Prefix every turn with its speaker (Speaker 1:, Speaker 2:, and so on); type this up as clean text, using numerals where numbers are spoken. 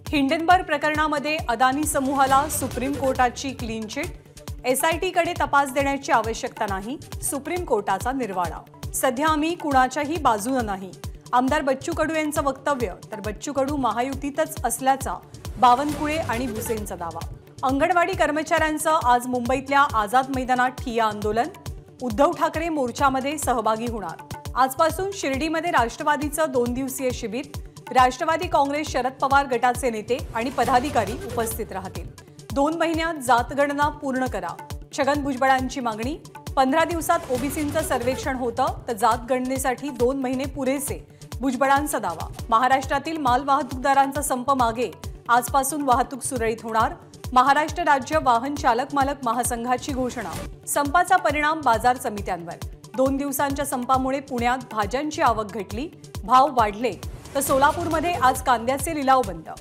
Speaker 1: Hindenburg प्रकरणामध्ये अदानी समूहाला supreme कोर्टाची clean chit, SIT कडे तपास देण्याची आवश्यकता नाही, सुप्रीम कोर्टाचा निर्वाळा। सध्या आम्ही कुणाच्याही बाजूने नाही, आमदार बच्चू कडू यांचं वक्तव्य। तर बच्चू कडू महायुतीतच असल्याचा बावनकुळे आणि भुसेंचा दावा। अंगणवाडी कर्मचाऱ्यांचं आज मुंबईतल्या आझाद मैदानात ठिय्या आंदोलन, उद्धव ठाकरे मोर्चामध्ये सहभागी होणार। आजपासून शिर्डीमध्ये राष्ट्रवादीचं 2 दिवसीय शिबिर, राष्ट्रवादी काँग्रेस शरद पवार गटाचे नेते आणि पदाधिकारी उपस्थित राहतील। 2 महिन्यात जातगणना पूर्ण करा, छगन भुजबळांची मागणी। 15 दिवसात ओबीसींचं सर्वेक्षण होतं तर जातगणनेसाठी 2 महिने पुरेसे, भुजबळांचा दावा। महाराष्ट्रातील माल वाहतूकदारांचा संप मागे, आजपासून वाहतूक सुरळीत होणार। महाराष्ट्र राज्य वाहन चालक मालक महासंघाची घोषणा। संपाचा परिणाम बाजार समित्यांवर। 2 दिवसांच्या संपामुळे पुण्यात भाज्यांची आवक घटली, भाव वाढले, तर सोलापूरमध्ये आज कांद्याचे लिलाव बंद।